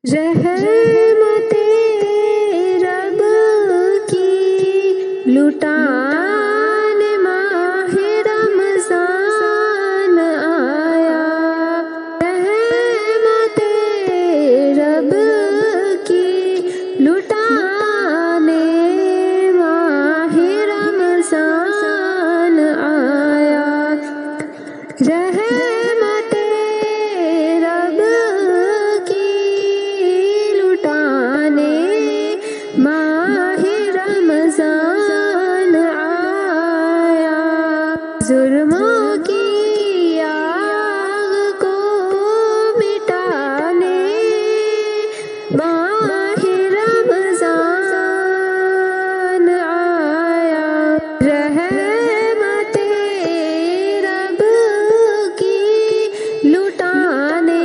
رحمت رب کی لٹانے ماہ رمضان آیا، رحمت رب کی لٹانے ماہ رمضان آیا، رحمت رب کی لٹانے ماہ رمضان آیا، ظلموں کی آگ کو مٹانے ماہ رمضان آیا، رحمت رب کی لٹانے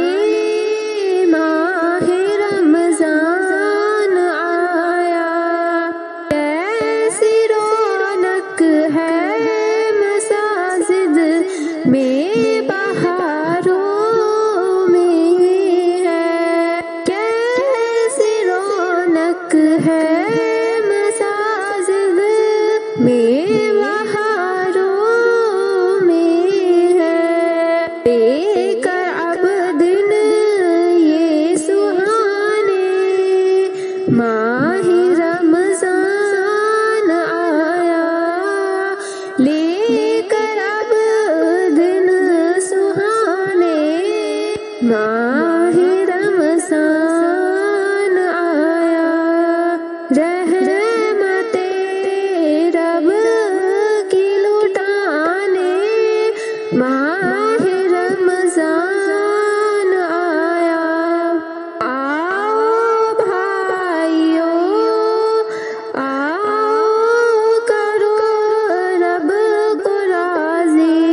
ماہ رمضان آیا، کیسی رونق ہے مساجد میں بہاروں میں ہے، کیسی رونق ہے مساجد میں بہاروں میں ہے، لے کر اب دن یہ سہانے ماہ رمضان آیا، لے کر اب دن سہانے ماہ رمضان آیا، رحمت رب کی لٹانے ماہ رمضان آیا، آؤ بھائیو آؤ کرو رب کو راضی،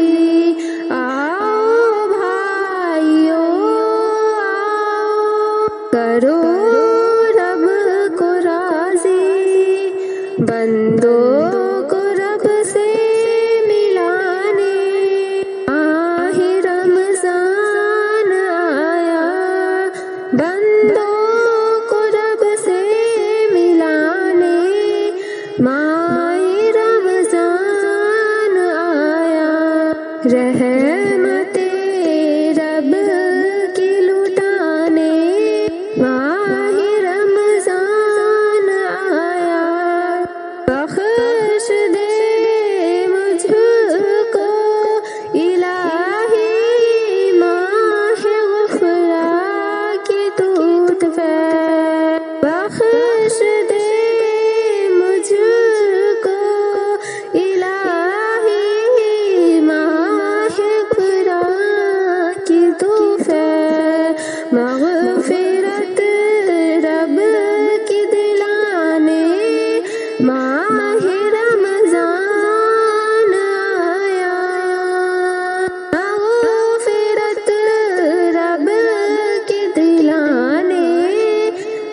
آؤ بھائیو آؤ کرو رب کو راضی، بندوں کو رب سے ملانے ماہ رمضان آیا، بندوں کو رب سے ملانے ماہ رمضان آیا، رحمت رب کی لٹانے ماہ رمضان آیا، بخش دے مجھ کو الہی ماہ غفران کی دودھ پہ، بخش دے مجھ کو الہی ماہ غفران کی دودھ پہ، مغفرت رب کی دلانے ماہ رمضان آیا، مغفرت رب کی دلانے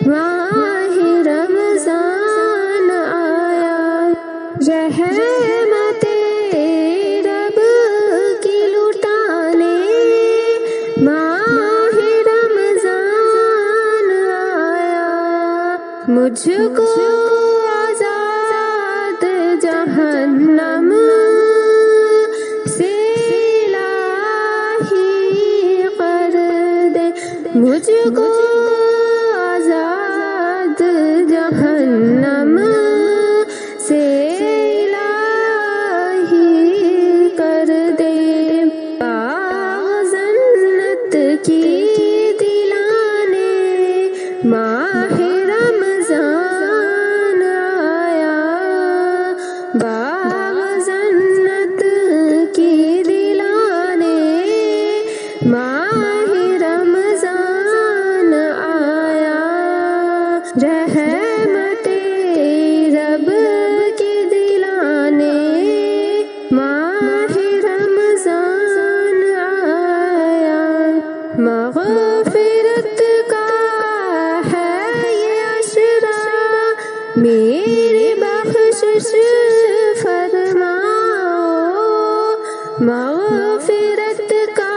ماہ رمضان آیا، رحمت رب کی لٹانے ماہ رمضان آیا، مجھ کو آزاد جہنم سے الہی کر دے، مجھ کو آزاد جہنم سے الہی کر دے، باغ جنت کی دلانے ماہ رمضان آیا، باغ جنت کی دلانے ماہ رمضان آیا، رحمت رب کی دلانے ماہ رمضان آیا، مغفرت کا ہے یہ عشرہ میری بخشش فرماؤ، مغفرت کا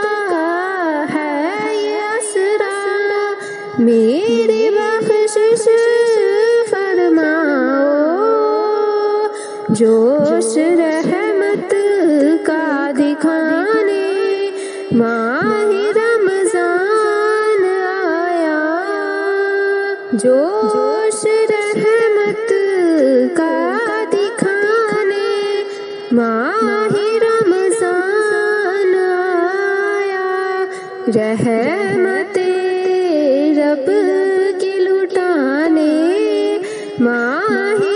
ہے یہ عشرہ میری میری بخشش فرماؤ، جوش رحمت کا دکھانے ماہ رمضان آیا، جوش رحمت کا دکھانے ماہ رمضان آیا، رحمت رب کی لٹانے ماہ